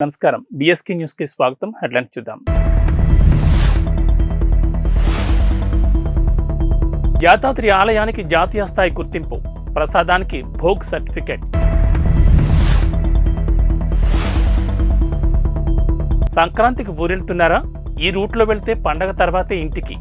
నమస్కారం. BSK news కి స్వాగతం. హెడ్లైన్స్ చూద్దాం. యాదాద్రి ఆలయానికి జాతీయ స్థాయి గుర్తింపు, ప్రసాదానికి భోగ్ సర్టిఫికెట్. సంక్రాంతికి ఊరెళ్తున్నారా? ఈ రూట్లో వెళ్తే పండగ తర్వాతే ఇంటికి.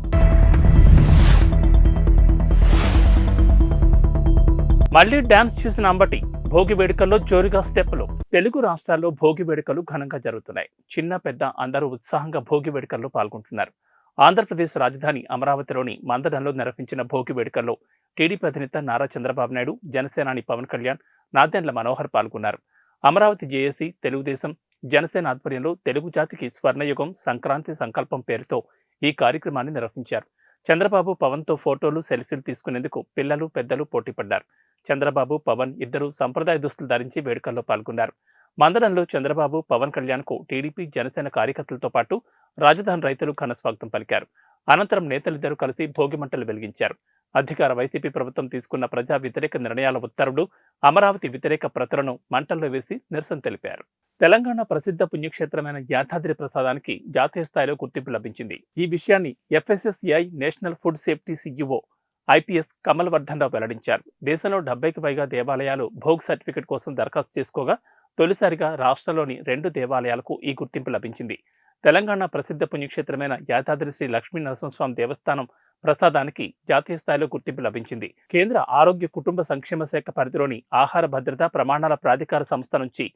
మళ్లీ డాన్స్ చూసిన అంబటి, భోగి వేడుకల్లో జోరుగా స్టెప్పులు. తెలుగు రాష్ట్రాల్లో భోగి వేడుకలు ఘనంగా జరుగుతున్నాయి. చిన్న పెద్ద అందరూ ఉత్సాహంగా భోగి వేడుకల్లో పాల్గొంటున్నారు. ఆంధ్రప్రదేశ్ రాజధాని అమరావతిలోని మందడంలో నిర్వహించిన భోగి వేడుకల్లో టీడీపీ అధినేత నారా చంద్రబాబు నాయుడు, జనసేనాని పవన్ కళ్యాణ్, నాదెండ్ల మనోహర్ పాల్గొన్నారు. అమరావతి జేఏసీ, తెలుగుదేశం, జనసేన ఆధ్వర్యంలో తెలుగు జాతికి స్వర్ణయుగం సంక్రాంతి సంకల్పం పేరుతో ఈ కార్యక్రమాన్ని నిర్వహించారు. చంద్రబాబు, పవన్తో ఫోటోలు, సెల్ఫీలు తీసుకునేందుకు పిల్లలు, పెద్దలు పోటీపడ్డారు. చంద్రబాబు, పవన్ ఇద్దరు సంప్రదాయ దుస్తులు ధరించి వేడుకల్లో పాల్గొన్నారు. మందడంలో చంద్రబాబు, పవన్ కళ్యాణ్కు టీడీపీ, జనసేన కార్యకర్తలతో పాటు రాజధాని రైతులు ఘన స్వాగతం పలికారు. అనంతరం నేతలిద్దరూ కలిసి భోగి మంటలు వెలిగించారు. అధికార వైసీపీ ప్రభుత్వం తీసుకున్న ప్రజా వ్యతిరేక నిర్ణయాల ఉత్తర్వులు, అమరావతి వ్యతిరేక ప్రతులను మంటల్లో వేసి నిరసన తెలిపారు. తెలంగాణ ప్రసిద్ధ పుణ్యక్షేత్రమైన యాదాద్రి ప్రసాదానికి జాతీయ స్థాయిలో గుర్తింపు లభించింది. ఈ విషయాన్ని FSSAI national food safety CEO IPS Kamal Vardhan Rao వెల్లడించారు. దేశంలో 70కి పైగా దేవాలయాలు భోగ్ సర్టిఫికెట్ కోసం దరఖాస్తు చేసుకోగా తొలిసారిగా రాష్ట్రంలోని 2 దేవాలయాలకు ఈ గుర్తింపు లభించింది. తెలంగాణ ప్రసిద్ధ పుణ్యక్షేత్రమైన యాదాద్రి శ్రీ లక్ష్మీ నరసింహస్వామి దేవస్థానం ప్రసాదానికి జాతీయ స్థాయిలో గుర్తింపు లభించింది. కేంద్ర ఆరోగ్య కుటుంబ సంక్షేమ శాఖ పరిధిలోని ఆహార భద్రతా ప్రమాణాల ప్రాధికార సంస్థ నుంచి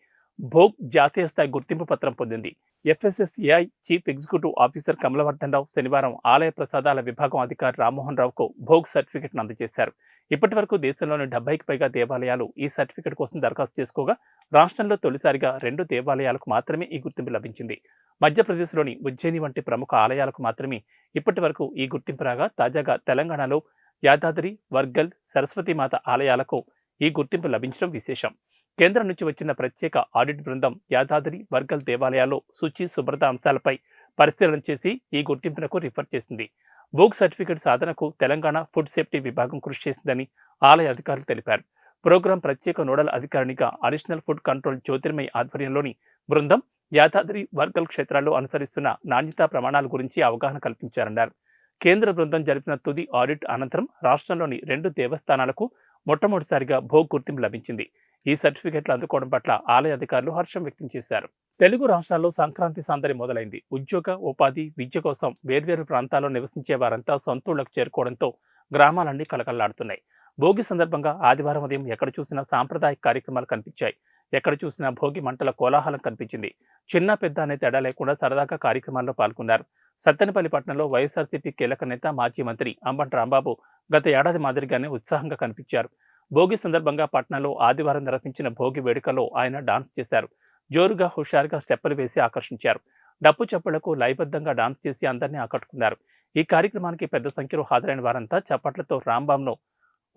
భోగ్ జాతీయ స్థాయి గుర్తింపు పత్రం పొందింది. ఎఫ్ఎస్ఎస్ఏఐ చీఫ్ ఎగ్జిక్యూటివ్ ఆఫీసర్ కమలవర్ధన్ రావు శనివారం ఆలయ ప్రసాదాల విభాగం అధికారి రామ్మోహన్ రావుకు భోగ్ సర్టిఫికెట్ను అందజేశారు. ఇప్పటి వరకు దేశంలోని 70కి పైగా దేవాలయాలు ఈ సర్టిఫికెట్ కోసం దరఖాస్తు చేసుకోగా రాష్ట్రంలో తొలిసారిగా 2 దేవాలయాలకు మాత్రమే ఈ గుర్తింపు లభించింది. మధ్యప్రదేశ్లోని ఉజ్జయిని వంటి ప్రముఖ ఆలయాలకు మాత్రమే ఇప్పటి వరకు ఈ గుర్తింపు రాగా తాజాగా తెలంగాణలో యాదాద్రి, వర్గల్, సరస్వతీమాత ఆలయాలకు ఈ గుర్తింపు లభించడం విశేషం. కేంద్రం నుంచి వచ్చిన ప్రత్యేక ఆడిట్ బృందం యాదాద్రి, వర్గల్ దేవాలయాల్లో శుచి, శుభ్రత అంశాలపై పరిశీలన చేసి ఈ గుర్తింపునకు రిఫర్ చేసింది. భోగ్ సర్టిఫికెట్ సాధనకు తెలంగాణ ఫుడ్ సేఫ్టీ విభాగం కృషి చేసిందని ఆలయ అధికారులు తెలిపారు. ప్రోగ్రాం ప్రత్యేక నోడల్ అధికారినిగా అడిషనల్ ఫుడ్ కంట్రోల్ జ్యోతిర్మయి ఆధ్వర్యంలోని బృందం యాదాద్రి, వర్గల్ క్షేత్రాల్లో అనుసరిస్తున్న నాణ్యతా ప్రమాణాల గురించి అవగాహన కల్పించారన్నారు. కేంద్ర బృందం జరిపిన తుది ఆడిట్ అనంతరం రాష్ట్రంలోని 2 దేవస్థానాలకు మొట్టమొదటిసారిగా భోగ్ గుర్తింపు లభించింది. ఈ సర్టిఫికెట్లు అందుకోవడం పట్ల ఆలయ అధికారులు హర్షం వ్యక్తం చేశారు. తెలుగు రాష్ట్రాల్లో సంక్రాంతి సందడి మొదలైంది. ఉద్యోగ, ఉపాధి, విద్య కోసం వేర్వేరు ప్రాంతాల్లో నివసించే వారంతా సొంతూళ్లకు చేరుకోవడంతో గ్రామాలన్నీ కలకల్లాడుతున్నాయి. భోగి సందర్భంగా ఆదివారం ఉదయం ఎక్కడ చూసినా సాంప్రదాయక కార్యక్రమాలు కనిపించాయి. ఎక్కడ చూసినా భోగి మంటల కోలాహలం కనిపించింది. చిన్న పెద్ద అనే తేడా లేకుండా సరదాగా కార్యక్రమాల్లో పాల్గొన్నారు. సత్తెనపల్లి పట్టణంలో వైఎస్ఆర్సీపీ కీలక నేత, మాజీ మంత్రి అంబటి రాంబాబు గత ఏడాది మాదిరిగానే ఉత్సాహంగా కనిపించారు. భోగి సందర్భంగా పట్నంలో ఆదివారం నిర్వహించిన భోగి వేడుకలో ఆయన డాన్స్ చేశారు. జోరుగా, హుషారుగా స్టెప్పులు వేసి ఆకర్షించారు. డప్పు చప్పులకు లయబద్ధంగా డాన్స్ చేసి అందరినీ ఆకట్టుకున్నారు. ఈ కార్యక్రమానికి పెద్ద సంఖ్యలో హాజరైన వారంతా చప్పట్లతో రాంబాబును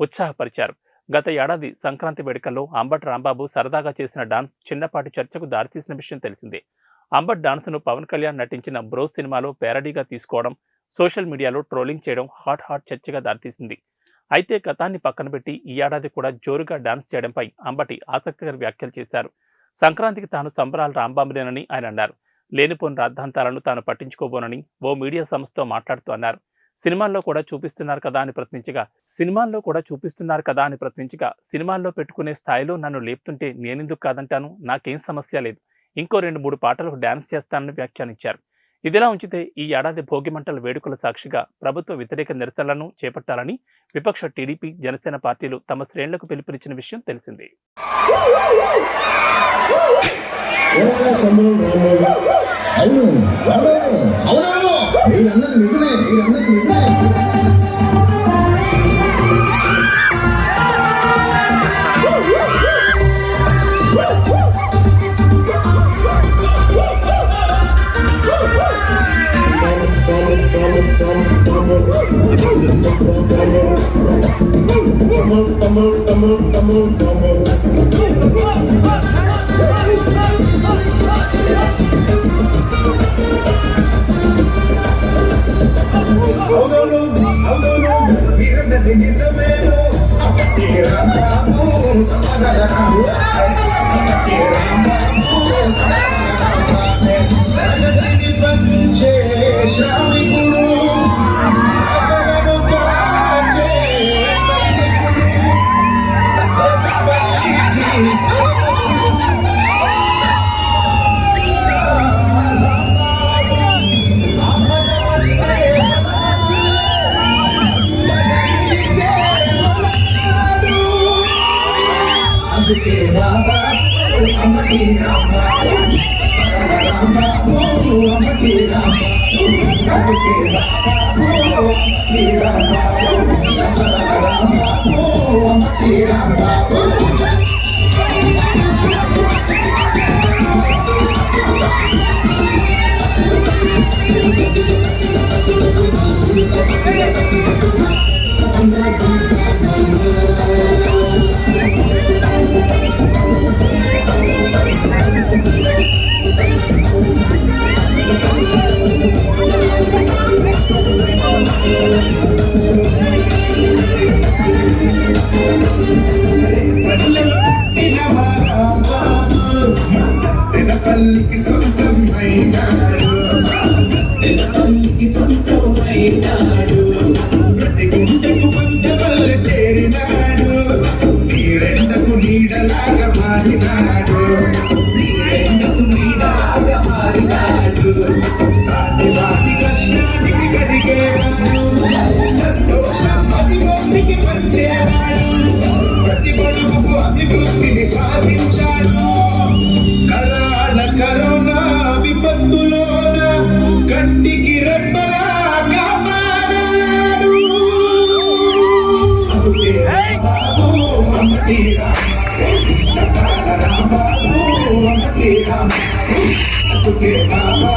ఉత్సాహపరిచారు. గత ఏడాది సంక్రాంతి వేడుకల్లో అంబటి రాంబాబు సరదాగా చేసిన డాన్స్ చిన్నపాటి చర్చకు దారితీసిన విషయం తెలిసిందే. అంబటి డాన్స్ను పవన్ కళ్యాణ్ నటించిన బ్రో సినిమాలో పేరడీగా తీసుకోవడం, సోషల్ మీడియాలో ట్రోలింగ్ చేయడం హాట్ చర్చగా దారితీసింది. అయితే గతాన్ని పక్కన పెట్టి ఈ ఏడాది కూడా జోరుగా డాన్స్ చేయడంపై అంబటి ఆసక్తికర వ్యాఖ్యలు చేశారు. సంక్రాంతికి తాను సంబరాలు రాంబాబునేనని ఆయన అన్నారు. లేనిపోని రాద్ధాంతాలను తాను పట్టించుకోబోనని ఓ మీడియా సంస్థతో మాట్లాడుతూ అన్నారు. సినిమాల్లో కూడా చూపిస్తున్నారు కదా అని ప్రశ్నించగా సినిమాల్లో పెట్టుకునే స్థాయిలో నన్ను లేపుతుంటే నేనెందుకు కాదంటాను, నాకేం సమస్య లేదు, ఇంకో 2-3 పాటలకు డాన్స్ చేస్తానని వ్యాఖ్యానించారు. ఇదిలా ఉంచితే ఈ ఏడాది భోగి మంటల వేడుకల సాక్షిగా ప్రభుత్వ వ్యతిరేక నిరసనలను చేపట్టాలని విపక్ష టీడీపీ, జనసేన పార్టీలు తమ శ్రేణులకు పిలుపునిచ్చిన విషయం తెలిసిందే. తల్లికి సొంతమైనాడు, తల్లికి సొంతమైనాడు, ప్రతి గుండెకు బంధవల్ల చేరినాడు, నీరెండకు నీడలాగా మారినాడు, నీరెండకు నీడలాగా మారినాడు, సాధ్యవాది కష్టానికి కరిగేవాడు, సంతోషం పది మందికి పంచేవాడు, ప్రతి బడుగుకు అభివృద్ధిని సాధించాడు. కరోనా విపత్తులోన కంటికి రెప్పలా కాపాడాడు. బాబు అమ్మటి సకాల రాంబాబు అమ్మటి అందుకే బాబు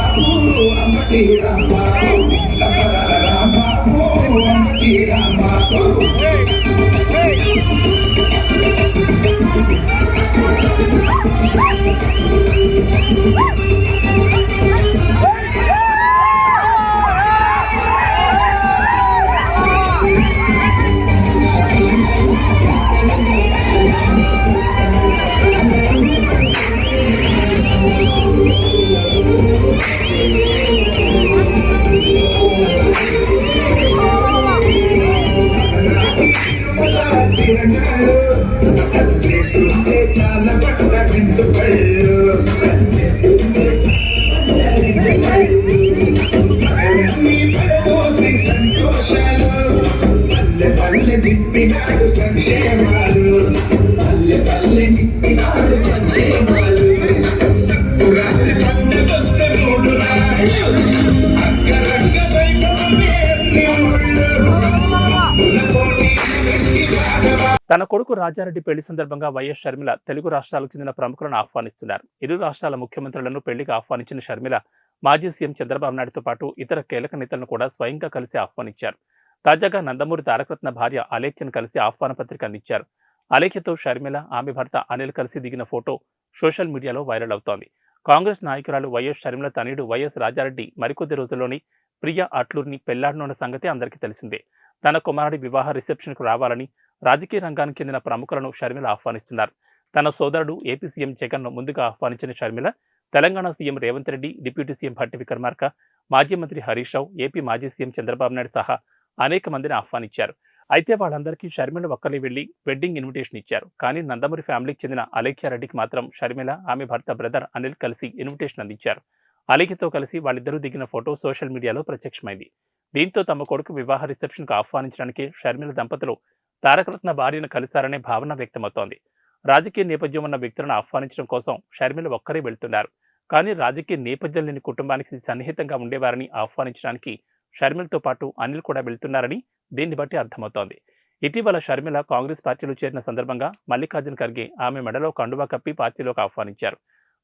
అమ్మటి రాంబాబు సకాల రాంబాబు అమ్మటి రాంబాబు. చేస్తుంటే చాలా పట్ట వింటు పళ్ళు పడబోసి సంతోషాలు పల్లె పల్లె నింపినాడు సంక్షేమాలు, పల్లె పల్లె నింపినాడు సంక్షేమాలు, సంకురాత్రి పండుగ వస్తే మూడు నాడు అంగరంగ వైభవమే అన్ని ఊళ్ళు. తన కొడుకు రాజారెడ్డి పెళ్లి సందర్భంగా వైఎస్ షర్మిల తెలుగు రాష్ట్రాలకు చెందిన ప్రముఖులను ఆహ్వానిస్తున్నారు. ఇరు రాష్ట్రాల ముఖ్యమంత్రులను పెళ్లికి ఆహ్వానించిన షర్మిల మాజీ సీఎం చంద్రబాబు నాయుడుతో పాటు ఇతర కీలక నేతలను కూడా స్వయంగా కలిసి ఆహ్వానించారు. తాజాగా నందమూరి తారకరత్న భార్య అలేఖ్యను కలిసి ఆహ్వాన పత్రిక అందించారు. అలేఖ్యతో షర్మిల, ఆమె భర్త అనిల్ కలిసి దిగిన ఫోటో సోషల్ మీడియాలో వైరల్ అవుతోంది. కాంగ్రెస్ నాయకురాలు వైఎస్ షర్మిల తనయుడు వైఎస్ రాజారెడ్డి మరికొద్ది రోజుల్లోని ప్రియా అట్లూరిని పెళ్లాడనున్న సంగతి అందరికీ తెలిసిందే. తన కుమారుడి వివాహ రిసెప్షన్కు రావాలని రాజకీయ రంగానికి చెందిన ప్రముఖులను షర్మిల ఆహ్వానిస్తున్నారు. తన సోదరుడు ఏపీ సీఎం జగన్ను ముందుగా ఆహ్వానించిన Sharmila Telangana CM Revanth Reddy, deputy CM Bhatti Vikramarka, మాజీ మంత్రి హరీష్ రావు, ఏపీ మాజీ సీఎం చంద్రబాబు నాయుడు సహా అనేక మందిని ఆహ్వానించారు. అయితే వాళ్ళందరికీ షర్మిల ఒక్కరే వెళ్లి వెడ్డింగ్ ఇన్విటేషన్ ఇచ్చారు. కానీ నందమూరి ఫ్యామిలీకి చెందిన అలేఖ్యారెడ్డికి మాత్రం షర్మిల, ఆమె భర్త బ్రదర్ అనిల్ కలిసి ఇన్విటేషన్ అందించారు. అలేఖ్యతో కలిసి వాళ్ళిద్దరూ దిగిన ఫోటో సోషల్ మీడియాలో ప్రత్యక్షమైంది. దీంతో తమ కొడుకు వివాహ రిసెప్షన్కు ఆహ్వానించడానికి షర్మిల దంపతులు తారకరత్న భార్యను కలిశారనే భావన వ్యక్తమవుతోంది. రాజకీయ నేపథ్యం ఉన్న వ్యక్తులను ఆహ్వానించడం కోసం షర్మిల ఒక్కరే వెళ్తున్నారు. కానీ రాజకీయ నేపథ్యం లేని కుటుంబానికి సన్నిహితంగా ఉండేవారని ఆహ్వానించడానికి షర్మిలతో పాటు అనిల్ కూడా వెళ్తున్నారని దీన్ని బట్టి అర్థమవుతోంది. ఇటీవల షర్మిల కాంగ్రెస్ పార్టీలో చేరిన సందర్భంగా మల్లికార్జున్ ఖర్గే ఆమె మెడలో కండువా కప్పి పార్టీలోకి ఆహ్వానించారు.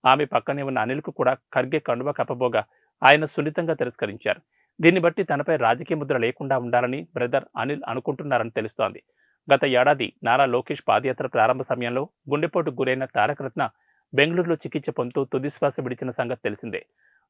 ఆమె పక్కనే ఉన్న అనిల్కు కూడా ఖర్గే కండువా కప్పబోగా ఆయన సున్నితంగా తిరస్కరించారు. దీన్ని బట్టి తనపై రాజకీయ ముద్ర లేకుండా ఉండాలని బ్రదర్ అనిల్ అనుకుంటున్నారని తెలుస్తోంది. గత ఏడాది నారా లోకేష్ పాదయాత్ర ప్రారంభ సమయంలో గుండెపోటుకు గురైన తారకరత్న బెంగళూరులో చికిత్స పొందుతూ తుదిశ్వాస విడిచిన సంగతి తెలిసిందే.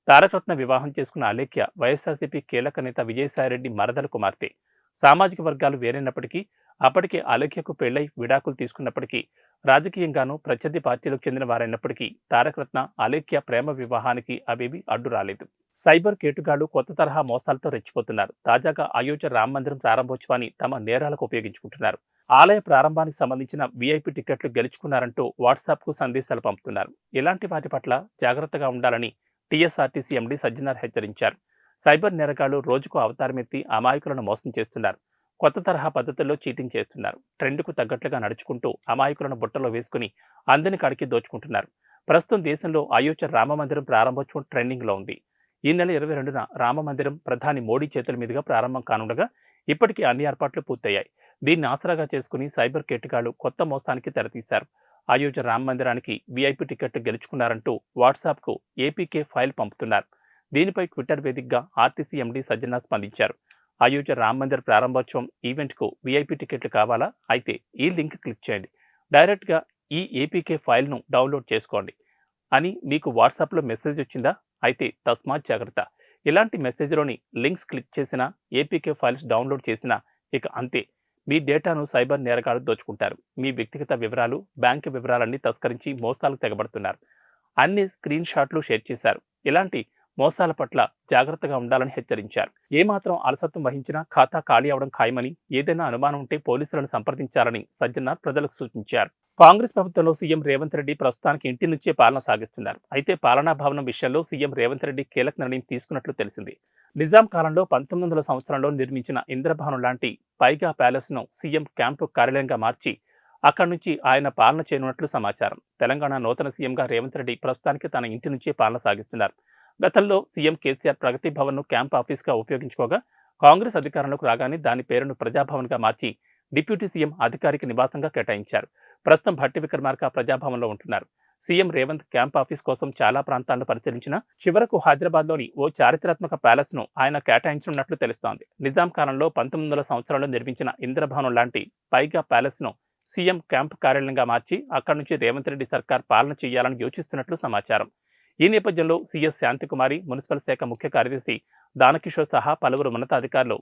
తారకరత్న వివాహం చేసుకున్న అలేఖ్య వైఎస్ఆర్సీపీ కీలక నేత విజయసాయిరెడ్డి మరదల కుమార్తె. సామాజిక వర్గాలు వేరైనప్పటికీ అప్పటికే అలేఖ్యకు పెళ్లై విడాకులు తీసుకున్నప్పటికీ రాజకీయంగానూ ప్రత్యర్థి పార్టీలకు చెందిన వారైనప్పటికీ తారకరత్న అలేఖ్య ప్రేమ వివాహానికి అవేవి అడ్డు రాలేదు. సైబర్ కేటుగాళ్లు కొత్త తరహా మోసాలతో రెచ్చిపోతున్నారు. తాజాగా అయోధ్య రామ మందిరం ప్రారంభోత్సవాన్ని తమ నేరాలకు ఉపయోగించుకుంటున్నారు. ఆలయ ప్రారంభానికి సంబంధించిన వీఐపీ టికెట్లు గెలుచుకున్నారంటూ వాట్సాప్కు సందేశాలు పంపుతున్నారు. ఇలాంటి వాటి పట్ల జాగ్రత్తగా ఉండాలని టీఎస్ఆర్టీసీ ఎండీ సజ్జనార్ హెచ్చరించారు. సైబర్ నేరగాళ్లు రోజుకు అవతారమెత్తి అమాయకులను మోసం చేస్తున్నారు. కొత్త తరహా పద్ధతుల్లో చీటింగ్ చేస్తున్నారు. ట్రెండ్కు తగ్గట్లుగా నడుచుకుంటూ అమాయకులను బుట్టలో వేసుకుని అందని కడికి దోచుకుంటున్నారు. ప్రస్తుతం దేశంలో అయోధ్య రామ మందిరం ప్రారంభోత్సవం ట్రెండింగ్లో ఉంది. ఈ నెల 22న రామమందిరం ప్రధాని మోడీ చేతుల మీదుగా ప్రారంభం కానుండగా ఇప్పటికీ అన్ని ఏర్పాట్లు పూర్తయ్యాయి. దీన్ని ఆసరాగా చేసుకుని సైబర్ కేటగాళ్లు కొత్త మోసానికి తెరతీశారు. అయోధ్య రామ మందిరానికి వీఐపీ టికెట్ గెలుచుకున్నారంటూ వాట్సాప్కు ఏపీకే ఫైల్ పంపుతున్నారు. దీనిపై ట్విట్టర్ వేదికగా ఆర్టీసీ ఎండీ సజ్జన స్పందించారు. అయోధ్య రామ మందిర్ ప్రారంభోత్సవం ఈవెంట్కు వీఐపీ టికెట్లు కావాలా? అయితే ఈ లింక్ క్లిక్ చేయండి. డైరెక్ట్గా ఈ ఏపీకే ఫైల్ను డౌన్లోడ్ చేసుకోండి అని మీకు వాట్సాప్లో మెసేజ్ వచ్చిందా? అయితే తస్మాత్ జాగ్రత్త. ఇలాంటి మెసేజ్లోని లింక్స్ క్లిక్ చేసినా, ఏపీకే ఫైల్స్ డౌన్లోడ్ చేసినా ఇక అంతే. మీ డేటాను సైబర్ నేరగాళ్లు దోచుకుంటారు. మీ వ్యక్తిగత వివరాలు, బ్యాంకు వివరాలన్నీ తస్కరించి మోసాలకు తెగబడుతున్నారు. అన్ని స్క్రీన్ షాట్లు షేర్ చేశారు. ఇలాంటి మోసాల పట్ల జాగ్రత్తగా ఉండాలని హెచ్చరించారు. ఏమాత్రం అలసత్వం వహించినా ఖాతా ఖాళీ అవడం ఖాయమని, ఏదైనా అనుమానం ఉంటే పోలీసులను సంప్రదించాలని సజ్జనార్ ప్రజలకు సూచించారు. కాంగ్రెస్ ప్రభుత్వంలో సీఎం రేవంత్ రెడ్డి ప్రస్తుతానికి ఇంటి నుంచే పాలన సాగిస్తున్నారు. అయితే పాలనా భవనం విషయంలో సీఎం రేవంత్ రెడ్డి కీలక నిర్ణయం తీసుకున్నట్లు తెలిసింది. నిజాం కాలంలో 1900 సంవత్సరంలో నిర్మించిన ఇంద్రభవనం లాంటి పైగా ప్యాలెస్ను సీఎం క్యాంపు కార్యాలయంగా మార్చి అక్కడి నుంచి ఆయన పాలన చేయనున్నట్లు సమాచారం. తెలంగాణ నూతన సీఎంగా రేవంత్ రెడ్డి ప్రస్తుతానికి తన ఇంటి నుంచే పాలన సాగిస్తున్నారు. గతంలో సీఎం కేసీఆర్ ప్రగతి భవన్ను క్యాంప్ ఆఫీస్గా ఉపయోగించుకోగా కాంగ్రెస్ అధికారంలోకి రాగానే దాని పేరును ప్రజాభవన్గా మార్చి డిప్యూటీ సీఎం అధికారిక నివాసంగా కేటాయించారు. ప్రస్తుతం భట్టి విక్రమార్క ప్రజాభవన్లో ఉంటున్నారు. సీఎం రేవంత్ క్యాంప్ ఆఫీస్ కోసం చాలా ప్రాంతాలను పరిశీలించిన చివరకు హైదరాబాద్లోని ఓ చారిత్రాత్మక ప్యాలెస్ను ఆయన కేటాయించనున్నట్లు తెలుస్తోంది. నిజాం కాలంలో 1900 సంవత్సరంలో నిర్మించిన ఇంద్రభవనం లాంటి పైగా ప్యాలెస్ను సీఎం క్యాంప్ కార్యాలయంగా మార్చి అక్కడి నుంచి రేవంత్ రెడ్డి సర్కార్ పాలన చేయాలని యోచిస్తున్నట్లు సమాచారం. ఈ నేపథ్యంలో సీఎస్ శాంతికుమారి, మున్సిపల్ శాఖ ముఖ్య కార్యదర్శి దానకిషోర్ సహా పలువురు ఉన్నతాధికారులు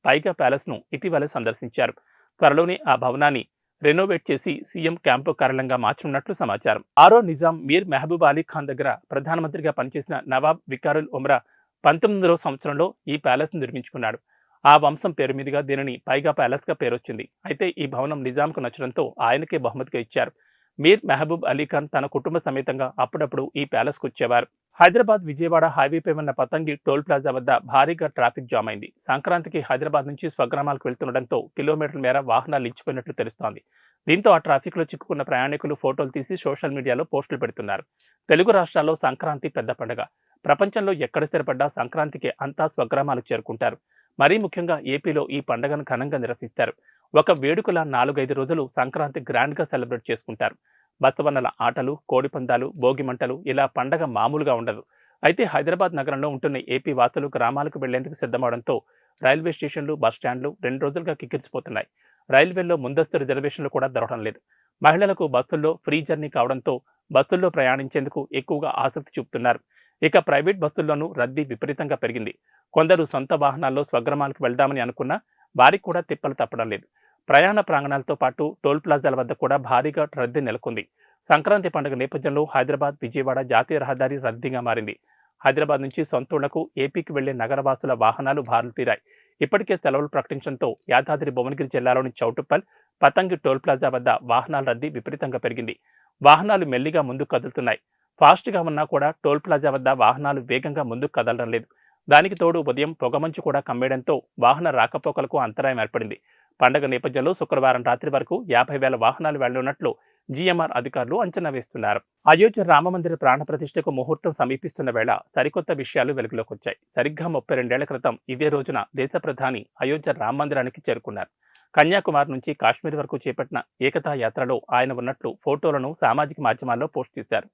పైగా ప్యాలెస్ను ఇటీవలే సందర్శించారు. త్వరలోనే ఆ భవనాన్ని రెనోవేట్ చేసి సీఎం క్యాంపు కార్యాలయంగా మార్చనున్నట్లు సమాచారం. ఆరో నిజాం మీర్ మెహబూబ్ అలీ ఖాన్ దగ్గర ప్రధానమంత్రిగా పనిచేసిన నవాబ్ వికారుల్ ఉమ్రా 1900 సంవత్సరంలో ఈ ప్యాలెస్ను నిర్మించుకున్నాడు. ఆ వంశం పేరు మీదుగా దీనిని పైగా ప్యాలెస్గా పేరొచ్చింది. అయితే ఈ భవనం నిజాంకు నచ్చడంతో ఆయనకే బహుమతిగా ఇచ్చారు. మీర్ మెహబూబ్ అలీ ఖాన్ తన కుటుంబ సమేతంగా అప్పుడప్పుడు ఈ ప్యాలెస్కు వచ్చేవారు. హైదరాబాద్ విజయవాడ హైవేపై ఉన్న పతంగి టోల్ ప్లాజా వద్ద భారీగా ట్రాఫిక్ జామ్ అయింది. సంక్రాంతికి హైదరాబాద్ నుంచి స్వగ్రామాలకు వెళ్తుండటంతో కిలోమీటర్ల మేర వాహనాలు నిలిచిపోయినట్లు తెలుస్తోంది. దీంతో ఆ ట్రాఫిక్లో చిక్కుకున్న ప్రయాణికులు ఫోటోలు తీసి సోషల్ మీడియాలో పోస్టులు పెడుతున్నారు. తెలుగు రాష్ట్రాల్లో సంక్రాంతి పెద్ద పండుగ. ప్రపంచంలో ఎక్కడ స్థిరపడ్డా సంక్రాంతికి అంతా స్వగ్రామాలకు చేరుకుంటారు. మరీ ముఖ్యంగా ఏపీలో ఈ పండుగను ఘనంగా నిర్వహిస్తారు. ఒక వేడుకల 4-5 రోజులు సంక్రాంతి గ్రాండ్గా సెలబ్రేట్ చేసుకుంటారు. బసవన్నల ఆటలు, కోడిపందాలు, భోగిమంటలు, ఇలా పండగ మామూలుగా ఉండదు. అయితే హైదరాబాద్ నగరంలో ఉంటున్న ఏపీ వాసులు గ్రామాలకు వెళ్లేందుకు సిద్ధమవడంతో రైల్వే స్టేషన్లు, బస్టాండ్లు 2 రోజులుగా కిక్కిరిసిపోతున్నాయి. రైల్వేల్లో ముందస్తు రిజర్వేషన్లు కూడా దొరకడం లేదు. మహిళలకు బస్సుల్లో ఫ్రీ జర్నీ కావడంతో బస్సుల్లో ప్రయాణించేందుకు ఎక్కువగా ఆసక్తి చూపుతున్నారు. ఇక ప్రైవేట్ బస్సుల్లోనూ రద్దీ విపరీతంగా పెరిగింది. కొందరు సొంత వాహనాల్లో స్వగ్రామాలకు వెళ్దామని అనుకున్నా వారికి కూడా తిప్పలు తప్పడం లేదు. ప్రయాణ ప్రాంగణాలతో పాటు టోల్ ప్లాజాల వద్ద కూడా భారీగా రద్దీ నెలకొంది. సంక్రాంతి పండుగ నేపథ్యంలో హైదరాబాద్, విజయవాడ జాతీయ రహదారి రద్దీగా మారింది. హైదరాబాద్ నుంచి సొంతూళ్లకు, ఏపీకి వెళ్లే నగరవాసుల వాహనాలు బారులు తీరాయి. ఇప్పటికే సెలవులు ప్రకటించడంతో యాదాద్రి భువనగిరి జిల్లాలోని చౌటుప్పల్, పతంగి టోల్ ప్లాజా వద్ద వాహనాల రద్దీ విపరీతంగా పెరిగింది. వాహనాలు మెల్లిగా ముందుకు కదులుతున్నాయి. ఫాస్ట్గా ఉన్నా కూడా టోల్ ప్లాజా వద్ద వాహనాలు వేగంగా ముందుకు కదలడం లేదు. దానికి తోడు ఉదయం పొగమంచు కూడా కమ్మేయడంతో వాహన రాకపోకలకు అంతరాయం ఏర్పడింది. పండగ నేపథ్యంలో శుక్రవారం రాత్రి వరకు 50,000 వాహనాలు వెళ్లనున్నట్లు జీఎంఆర్ అధికారులు అంచనా వేస్తున్నారు. అయోధ్య రామమందిర ప్రాణప్రతిష్ఠకు ముహూర్తం సమీపిస్తున్న వేళ సరికొత్త విషయాలు వెలుగులోకి వచ్చాయి. సరిగ్గా 32 ఏళ్ల క్రితం ఇదే రోజున దేశ ప్రధాని అయోధ్య రామమందిరానికి చేరుకున్నారు. కన్యాకుమారి నుంచి కాశ్మీర్ వరకు చేపట్టిన ఏకతా యాత్రలో ఆయన ఉన్నట్లు ఫోటోలను సామాజిక మాధ్యమాల్లో పోస్ట్ చేశారు.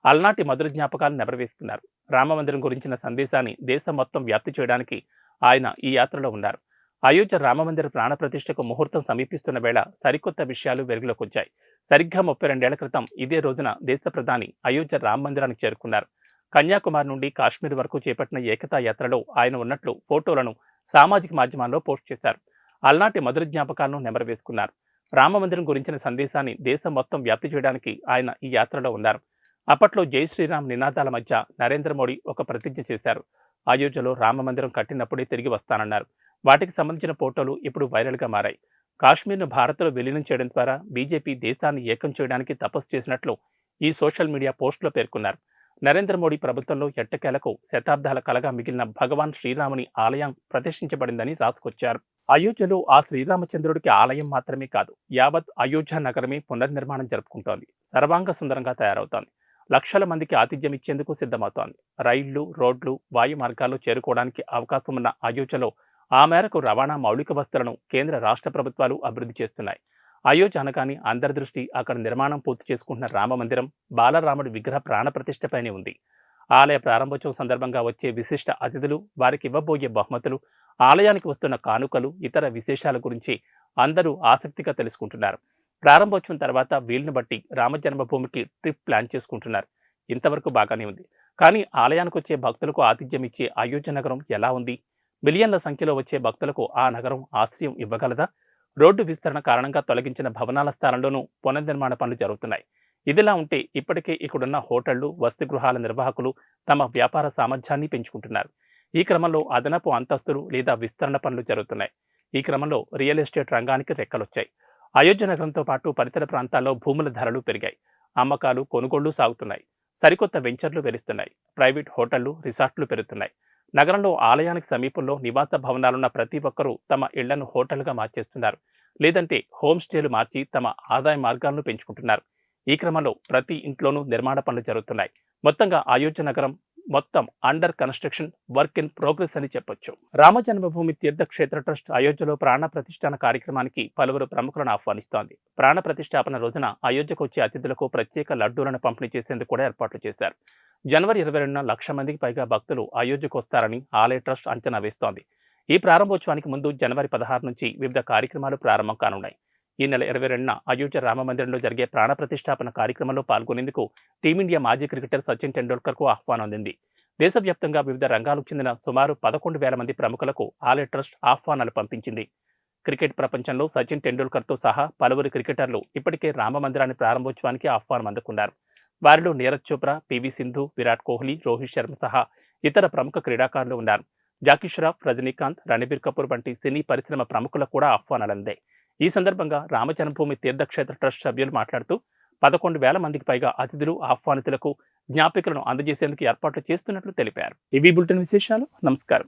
అలనాటి మధుర జ్ఞాపకాలు నెబరవేసుకున్నారు. రామమందిరం గురించిన సందేశాన్ని దేశం మొత్తం వ్యాప్తి చేయడానికి ఆయన ఈ యాత్రలో ఉన్నారు. అయోధ్య రామమందిర ప్రాణప్రతిష్ఠకు ముహూర్తం సమీపిస్తున్న వేళ సరికొత్త విషయాలు వెలుగులోకి వచ్చాయి. సరిగ్గా 32 ఏళ్ల క్రితం ఇదే రోజున దేశ ప్రధాని అయోధ్య రామమందిరానికి చేరుకున్నారు. కన్యాకుమారి నుండి కాశ్మీర్ వరకు చేపట్టిన ఏకతా యాత్రలో ఆయన ఉన్నట్లు ఫోటోలను సామాజిక మాధ్యమాల్లో పోస్ట్ చేశారు. అలనాటి మధుర జ్ఞాపకాలను నెమరవేసుకున్నారు. రామమందిరం గురించిన సందేశాన్ని దేశం మొత్తం వ్యాప్తి చేయడానికి ఆయన ఈ యాత్రలో ఉన్నారు. అప్పట్లో జై శ్రీరామ్ నినాదాల మధ్య నరేంద్ర మోడీ ఒక ప్రతిజ్ఞ చేశారు. అయోధ్యలో రామమందిరం కట్టినప్పుడే తిరిగి వస్తానన్నారు. వాటికి సంబంధించిన ఫోటోలు ఇప్పుడు వైరల్గా మారాయి. కాశ్మీర్ను భారత్లో విలీనం చేయడం ద్వారా బీజేపీ దేశాన్ని ఏకం చేయడానికి తపస్సు చేసినట్లు ఈ సోషల్ మీడియా పోస్టులో పేర్కొన్నారు. నరేంద్ర మోడీ ప్రభుత్వంలో ఎట్టకేలకు శతాబ్దాల కలగా మిగిలిన భగవాన్ శ్రీరాముని ఆలయం ప్రతిష్ఠించబడిందని రాసుకొచ్చారు. అయోధ్యలో ఆ శ్రీరామచంద్రుడికి ఆలయం మాత్రమే కాదు, యావత్ అయోధ్య నగరమే పునర్నిర్మాణం జరుపుకుంటోంది. సర్వాంగ సుందరంగా తయారవుతోంది. లక్షల మందికి ఆతిథ్యం ఇచ్చేందుకు సిద్ధమవుతోంది. రైళ్లు, రోడ్లు, వాయు మార్గాల్లో చేరుకోవడానికి అవకాశం ఉన్న అయోధ్యలో ఆ మేరకు రవాణా మౌలిక వసతులను కేంద్ర రాష్ట్ర ప్రభుత్వాలు అభివృద్ధి చేస్తున్నాయి. అయోధ్య అనగానే అందరి దృష్టి అక్కడ నిర్మాణం పూర్తి చేసుకుంటున్న రామమందిరం, బాలరాముడి విగ్రహ ప్రాణప్రతిష్ఠపైనే ఉంది. ఆలయ ప్రారంభోత్సవం సందర్భంగా వచ్చే విశిష్ట అతిథులు, వారికి ఇవ్వబోయే బహుమతులు, ఆలయానికి వస్తున్న కానుకలు, ఇతర విశేషాల గురించి అందరూ ఆసక్తిగా తెలుసుకుంటున్నారు. ప్రారంభోత్సవం తర్వాత వీలును బట్టి రామజన్మభూమికి ట్రిప్ ప్లాన్ చేసుకుంటున్నారు. ఇంతవరకు బాగానే ఉంది. కానీ ఆలయానికి వచ్చే భక్తులకు ఆతిథ్యం ఇచ్చే అయోధ్య నగరం ఎలా ఉంది? మిలియన్ల సంఖ్యలో వచ్చే భక్తులకు ఆ నగరం ఆశ్రయం ఇవ్వగలదా? రోడ్డు విస్తరణ కారణంగా తొలగించిన భవనాల స్థానంలోనూ పునర్నిర్మాణ పనులు జరుగుతున్నాయి. ఇదిలా ఉంటే ఇప్పటికే ఇక్కడున్న హోటళ్లు, వసతి గృహాల నిర్వాహకులు తమ వ్యాపార సామర్థ్యాన్ని పెంచుకుంటున్నారు. ఈ క్రమంలో అదనపు అంతస్తులు లేదా విస్తరణ పనులు జరుగుతున్నాయి. ఈ క్రమంలో రియల్ ఎస్టేట్ రంగానికి రెక్కలొచ్చాయి. అయోధ్య నగరంతో పాటు పరిసర ప్రాంతాల్లో భూముల ధరలు పెరిగాయి. అమ్మకాలు, కొనుగోళ్లు సాగుతున్నాయి. సరికొత్త వెంచర్లు వెలుస్తున్నాయి. ప్రైవేట్ హోటళ్లు, రిసార్ట్లు పెరుగుతున్నాయి. నగరంలో ఆలయానికి సమీపంలో నివాస భవనాలున్న ప్రతి ఒక్కరూ తమ ఇళ్లను హోటళ్లుగా మార్చేస్తున్నారు. లేదంటే హోమ్ స్టేలు మార్చి తమ ఆదాయ మార్గాలను పెంచుకుంటున్నారు. ఈ క్రమంలో ప్రతి ఇంట్లోనూ నిర్మాణ పనులు జరుగుతున్నాయి. మొత్తంగా అయోధ్య నగరం మొత్తం under construction, work in progress అని చెప్పొచ్చు. రామజన్మభూమి తీర్థక్షేత్ర ట్రస్ట్ అయోధ్యలో ప్రాణ ప్రతిష్ఠాన కార్యక్రమానికి పలువురు ప్రముఖులను ఆహ్వానిస్తోంది. ప్రాణ ప్రతిష్టాపన రోజున అయోధ్యకు వచ్చే అతిథులకు ప్రత్యేక లడ్డూలను పంపిణీ చేసేందుకు కూడా ఏర్పాట్లు చేశారు. జనవరి 22న 1,00,000 మందికి పైగా భక్తులు అయోధ్యకు వస్తారని ఆలయ ట్రస్ట్ అంచనా వేస్తోంది. ఈ ప్రారంభోత్సవానికి ముందు జనవరి 16 నుంచి వివిధ కార్యక్రమాలు ప్రారంభం కానున్నాయి. ఈ నెల 22న అయోధ్య రామమందిరంలో జరిగే ప్రాణ ప్రతిష్టాపన కార్యక్రమంలో పాల్గొనేందుకు టీమిండియా మాజీ క్రికెటర్ సచిన్ టెండూల్కర్కు ఆహ్వానం అందింది. దేశవ్యాప్తంగా వివిధ రంగాలకు చెందిన సుమారు 11,000 మంది ప్రముఖులకు ఆలయ ట్రస్ట్ ఆహ్వానాలు పంపించింది. క్రికెట్ ప్రపంచంలో సచిన్ టెండూల్కర్తో సహా పలువురు క్రికెటర్లు ఇప్పటికే రామమందిరాన్ని ప్రారంభోత్సవానికి ఆహ్వానం అందుకున్నారు. వారిలో నీరజ్ చోప్రా, పివి సింధు, విరాట్ కోహ్లీ, రోహిత్ శర్మ సహా ఇతర ప్రముఖ క్రీడాకారులు ఉన్నారు. జాకీ ష్రాఫ్, రజనీకాంత్, రణబీర్ కపూర్ వంటి సినీ పరిశ్రమ ప్రముఖులకు కూడా ఆహ్వానాలు అందాయి. ఈ సందర్భంగా రామజన్మభూమి తీర్థక్షేత్ర ట్రస్ట్ సభ్యులు మాట్లాడుతూ 11,000 మందికి పైగా అతిథులు, ఆహ్వానితులకు జ్ఞాపికలను అందజేసేందుకు ఏర్పాట్లు చేస్తున్నట్లు తెలిపారు. ఇవి బులెటిన్ విశేషాలు. నమస్కారం.